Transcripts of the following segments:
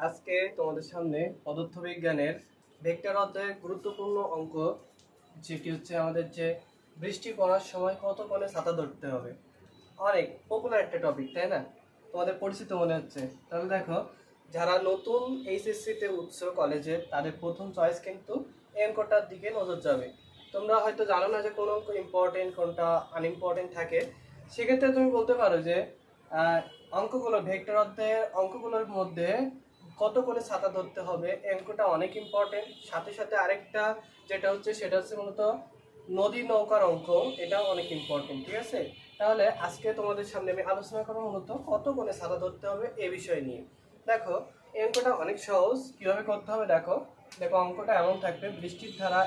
আজকে তোমাদের সামনে পদার্থবিজ্ঞানের ভেক্টর অধ্যায়ের গুরুত্বপূর্ণ অঙ্ক, যেটি হচ্ছে আমাদের যে বৃষ্টি পড়ার সময় কত কোণে ছাতা ধরতে হবে। অনেক পপুলার একটা টপিক, তাই না? তোমাদের পরিচিত মনে হচ্ছে। তাহলে দেখো, যারা নতুন এইচএসসিতে উঠছো কলেজে, তাদের প্রথম চয়েস কিন্তু এই অঙ্কটার দিকে নজর যাবে। তোমরা হয়তো জানো না যে কোন অঙ্ক ইম্পর্টেন্ট কোনটা আনইম্পর্টেন্ট থাকে। সেক্ষেত্রে তুমি বলতে পারো যে অঙ্কগুলো ভেক্টর অধ্যায়ের অঙ্কগুলোর মধ্যে কত করে ছাতা ধরতে হবে এই অঙ্কটা অনেক ইম্পর্টেন্ট। সাথে সাথে আরেকটা যেটা হচ্ছে সেটা হচ্ছে মূলত নদী নৌকার অঙ্ক, এটাও অনেক ইম্পর্টেন্ট। ঠিক আছে, তাহলে আজকে তোমাদের সামনে আমি আলোচনা করবো মূলত কত কোণে ছাতা ধরতে হবে এ বিষয় নিয়ে। দেখো, এই অঙ্কটা অনেক সহজ। কিভাবে করতে হবে দেখো। দেখো, অঙ্কটা এমন থাকবে, বৃষ্টির ধারা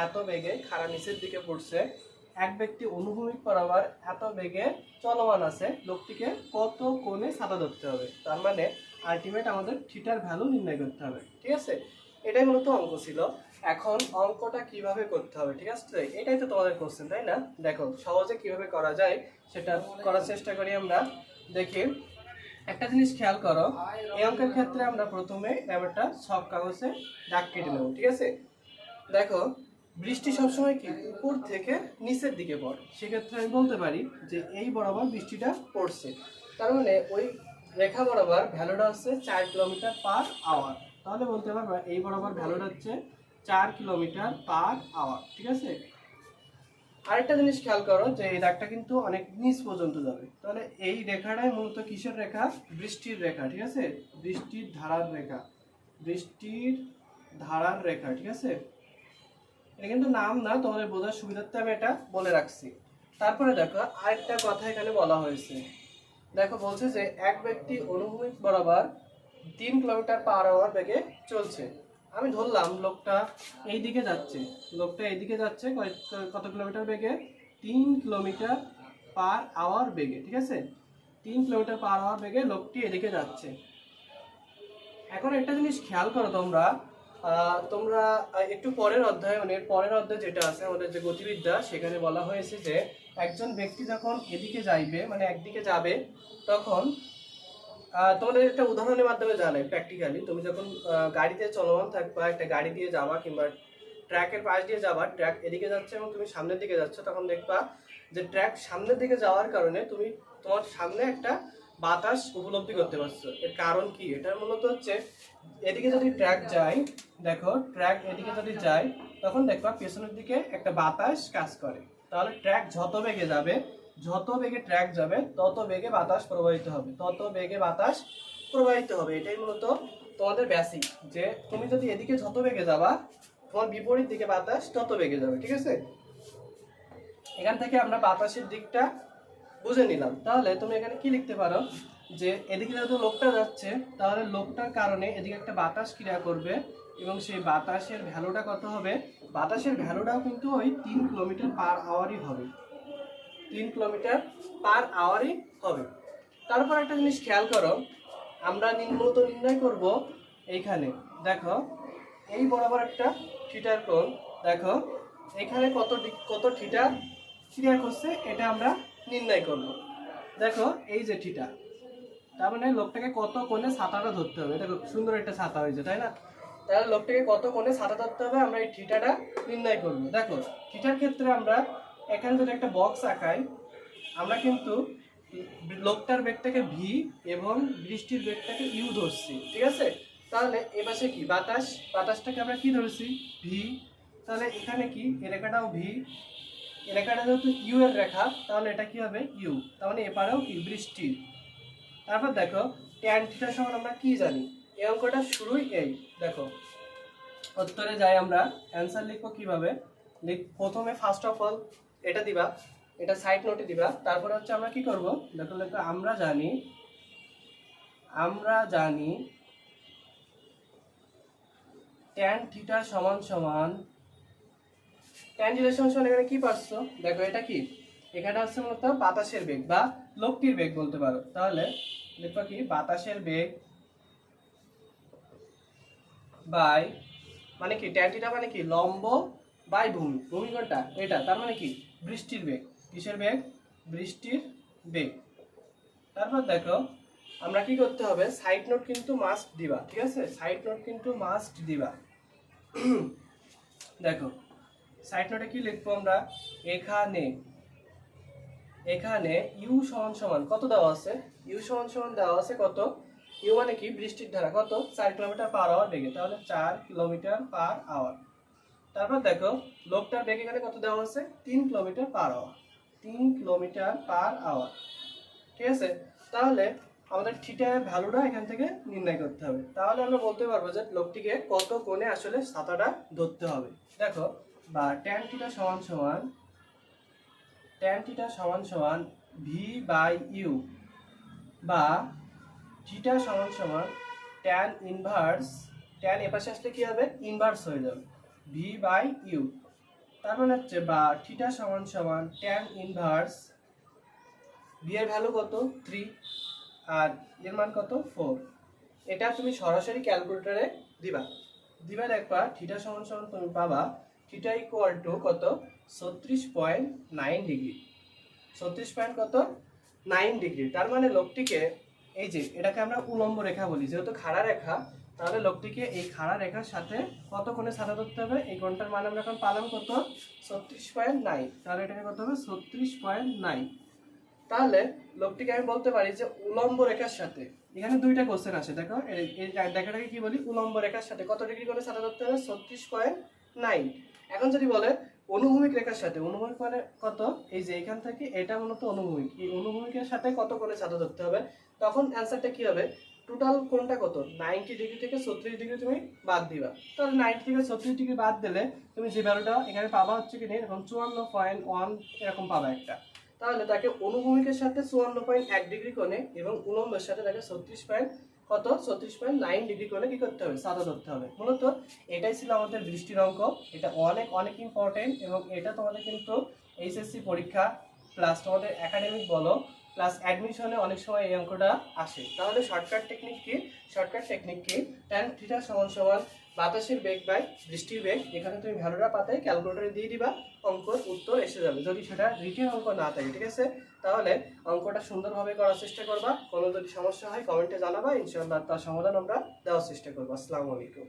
এত বেগে খাড়া নিচের দিকে পড়ছে, এক ব্যক্তি অনুভূমিক বরাবর এত বেগে চলমান আছে, লোকটিকে কত কোণে ছাতা ধরতে হবে। তার মানে আলটিমেট আমাদের থিটার ভ্যালু নির্ণয় করতে হবে। ঠিক আছে, এটাই মূলত অঙ্ক ছিল। এখন অঙ্কটা কিভাবে করতে হবে, ঠিক আছে, এটাই তো তোমাদের কোশ্চেন, তাই না? দেখো, সহজে কিভাবে করা যায় সেটা করার চেষ্টা করি আমরা। দেখি, একটা জিনিস খেয়াল করো, এই অঙ্কের ক্ষেত্রে আমরা প্রথমে ব্যাপারটা সব কাগজে দাগ কেটে নেব। ঠিক আছে, দেখো, বৃষ্টি সবসময় কি উপর থেকে নিচের দিকে পড়ে। সেক্ষেত্রে আমি বলতে পারি যে এই বরাবর বৃষ্টিটা পড়ছে, তার মানে ওই রেখা বরাবর ভ্যালুটা হচ্ছে 4 কিলোমিটার/আওয়ার। তাহলে বলতে পারবো এই বরাবর ভ্যালুটা হচ্ছে 4 কিলোমিটার/আওয়ার। ঠিক আছে, আরেকটা জিনিস খেয়াল করো যে এই দাগটা কিন্তু অনেক নিচ পর্যন্ত যাবে। তাহলে এই রেখাটাই মূলত কিসের রেখা? বৃষ্টির রেখা। ঠিক আছে, বৃষ্টির ধারার রেখা, বৃষ্টির ধারার রেখা। ঠিক আছে, এটা কিন্তু নাম না, তোমাদের বোঝার সুবিধার্থে আমি এটা বলে রাখছি। তারপরে দেখো, আরেকটা কথা এখানে বলা হয়েছে। দেখো, বলছে যে এক ব্যক্তি অনুভূমিক বরাবর 3 কিলোমিটার/আওয়ার বেগে চলছে। আমি ধরলাম লোকটা এই দিকে যাচ্ছে, লোকটা এইদিকে যাচ্ছে কত কিলোমিটার বেগে? 3 কিলোমিটার/আওয়ার বেগে। ঠিক আছে, 3 কিলোমিটার/আওয়ার বেগে লোকটি এদিকে যাচ্ছে। এখন একটা জিনিস খেয়াল করো তোমরা, তোমরা একটু পরের অধ্যায়, মানে পরের অধ্যায় যেটা আছে আমাদের যে গতিবিদ্যা, সেখানে বলা হয়েছে যে একজন ব্যক্তি যখন এদিকে যাইবে, মানে একদিকে যাবে, তখন তোমাদের একটা উদাহরণের মাধ্যমে জানাই প্র্যাকটিক্যালি। তুমি যখন গাড়িতে চলমান থাকবা, একটা গাড়ি দিয়ে যাবা কিংবা ট্র্যাকের পাশ দিয়ে যাবা, ট্র্যাক এদিকে যাচ্ছে এবং তুমি সামনের দিকে যাচ্ছ, তখন দেখবা যে ট্র্যাক সামনের দিকে যাওয়ার কারণে তুমি তোমার সামনে একটা বাতাস উপলব্ধি করতে পারছো। এর কারণ কি? এটার মূলত হচ্ছে এদিকে যদি ট্র্যাক যায়, দেখো ট্র্যাক এদিকে যদি যায়, তখন দেখবা পেছনের দিকে একটা বাতাস কাজ করে। তাহলে ট্র্যাক যত বেগে যাবে, যত বেগে ট্র্যাক যাবে, তত বেগে বাতাস প্রবাহিত হবে, তত বেগে বাতাস প্রবাহিত হবে। এটাই মূলত তোমাদের বেসিক, যে তুমি যদি এদিকে যত বেগে যাবা, তোমার বিপরীত দিকে বাতাস তত বেগে যাবে। ঠিক আছে, এখান থেকে আমরা বাতাসের দিকটা বুঝে নিলাম। তাহলে তুমি এখানে কি লিখতে পারো যে এদিকে যেহেতু লোকটা যাচ্ছে, তাহলে লোকটার কারণে এদিকে একটা বাতাস ক্রিয়া করবে এবং সেই বাতাসের ভ্যালুটা কত হবে? বাতাসের ভ্যালুটাও কিন্তু ওই 3 কিলোমিটার/আওয়ারই হবে, 3 কিলোমিটার/আওয়ারই হবে। তারপর একটা জিনিস খেয়াল করো, আমরা মূলত নির্ণয় করব এইখানে। দেখো, এই বরাবর একটা থিটার কোণ, দেখো এখানে কত থিটা ক্রিয়া করছে, এটা আমরা নির্ণয় করব। দেখো, এই যে থিটা, তার মানে লোকটাকে কত কোণে ছাতাটা ধরতে হবে। দেখো, সুন্দর একটা ছাতা হয়েছে, তাই না? তাহলে লোকটাকে কত কোণে ছাতা ধরতে হবে, আমরা এই থিটাটা নির্ণয় করব। দেখো, থিটার ক্ষেত্রে আমরা এখানে যদি একটা বক্স আঁকাই, আমরা কিন্তু লোকটার বেগটাকে ভি এবং বৃষ্টির বেগটাকে ইউ ধরছি। ঠিক আছে, তাহলে এপাশে কি বাতাস, বাতাসটাকে আমরা কি ধরেছি? ভি। তাহলে এখানে কি এই রেখাটাও ভি, এই রেখাটা যেহেতু ইউ এর রেখা, তাহলে এটা কি হবে? ইউ। তার মানে এপারেও কি বৃষ্টি। তারপর দেখো, ট্যান থিটা সমান আমরা কি জানি? এই অঙ্কটা শুরুই এই। দেখো, উত্তরে যাই আমরা, অ্যান্সার লিখবো কিভাবে? প্রথমে ফার্স্ট অফ অল এটা দিবা, এটা সাইড নোটে দিবা। তারপরে হচ্ছে আমরা কি করব? দেখো দেখো, আমরা জানি ট্যান থিটা সমান সমান, ট্যান থিটা সমান সমান এখানে কি পাচ্ছো? দেখো, এটা কি? এখানে হচ্ছে মূলত বাতাসের বেগ বা লোকটির বেগ বলতে পারো। তাহলে দেখো কি, বাতাসের বেগ বাই, মানে কি ট্যান থিটা মানে কি লম্ব বাই ভূমি, ভূমি কোনটা? এটা। তার মানে কি বৃষ্টির বেগ। কিসের বেগ? বৃষ্টির বেগ। তারপর দেখো, আমরা কি করতে হবে, সাইড নোট কিন্তু মাস্ট দিবা, ঠিক আছে, সাইড নোট কিন্তু মাস্ট দিবা। দেখো সাইড নোটে কি লিখবো আমরা, এখানে এখানে ইউ সমান সমান কত দেওয়া আছে, ইউ সমান সমান দেওয়া আছে কত, ইউ মানে কি বৃষ্টির ধারা কত 4 কিলোমিটার পার আওয়ার বেগে, তাহলে 4 কিলোমিটার পার আওয়ার। তারপর দেখো লোকটার বেগ এখানে কত দেওয়া আছে 3 kilometre per hour, 3 kilometre per hour, ঠিক আছে। তাহলে আমাদের থিটার ভ্যালুটা এখান থেকে নির্ণয় করতে হবে, তাহলে আমরা বলতে পারবো যে লোকটিকে কত কোণে আসলে ছাতাটা ধরতে হবে। দেখো বা tan থিটা সমান সমান tan থিটা সমান সমান ভি বাই ইউ, বা থিটা সমান সমান tan ইনভার্স, tan এ পাশে আসলে কি হবে ইনভার্স হয়ে যাবে ভি বাই ইউ। তার মানে হচ্ছে বা থিটা সমান সমান tan ইনভার্স, ভি এর ভ্যালু কত 3 আর এর মান কত 4। এটা তুমি সরাসরি ক্যালকুলেটরে দিবা, দেখবা থিটা সমান সমান তুমি পাবা থিটা ইকুয়াল টু কত 36.9 ডিগ্রি, 36.9 ডিগ্রি। তার মানে লোকটিকে এই যে এটাকে আমরা উলম্ব রেখা বলি, যেহেতু খাড়া রেখা, তাহলে লোকটিকে এই খাড়া রেখার সাথে কত কোণে ছাতা ধরতে হবে, এই কোণটার মান আমরা এখন পালাম কত 36.9, তাহলে এটাকে কত হবে 36.9। তাহলে লোকটিকে আমি বলতে পারি যে উলম্ব রেখার সাথে, এখানে দুইটা কোশ্চেন আছে দেখো, এই দেখাটাকে কি বলি, উলম্ব রেখার সাথে কত ডিগ্রি করে ছাতা ধরতে হবে 36.9। এখন যদি বলে অনুভূমিক রেখার সাথে, অনুভূমিক মানে কত, এই যে এখান থেকে এটা মূলত অনুভূমিক, এই অনুভূমিকের সাথে কত করে ছাতা ধরতে হবে, তখন অ্যান্সারটা কি হবে, টোটাল কোণটা কত 90 ডিগ্রি থেকে 36 ডিগ্রি তুমি বাদ দিবা। তাহলে 90 থেকে 36 ডিগ্রি বাদ দিলে তুমি যে ভ্যালুটা এখানে পাবা হচ্ছে কি এরকম 54.1 এরকম পাবা একটা। তাহলে তাকে অনুভূমিকের সাথে 54.1 ডিগ্রি কোণে এবং উলম্বের সাথে তাকে 36.9 ডিগ্রি কোণে কি করতে হবে, ছাতা ধরতে হবে। মূলত এটাই ছিল আমাদের বৃষ্টির অঙ্ক, এটা অনেক অনেক ইম্পর্টেন্ট, এবং এটা তোমাদের কিন্তু এইচএসসি পরীক্ষা প্লাস তোমাদের একাডেমিক বলো প্লাস অ্যাডমিশনে অনেক সময় এই অঙ্কটা আসে। তাহলে শর্টকাট টেকনিক কি, tan থিটা সমান সমান বাতাসের বেগ বাই বৃষ্টির বেগ, এখানে তুমি ভ্যালুটা পাতায় ক্যালকুলেটরে দিয়ে দিবা, অঙ্কের উত্তর এসে যাবে। যদি সেটা রিটেন অঙ্ক না থাকে, ঠিক আছে, তাহলে অঙ্কটা সুন্দরভাবে করার চেষ্টা করবা। কোনো যদি সমস্যা হয় কমেন্টে জানাবা, ইনশাআল্লাহ তার সমাধান আমরা দেওয়ার চেষ্টা করবো। আসসালামু আলাইকুম।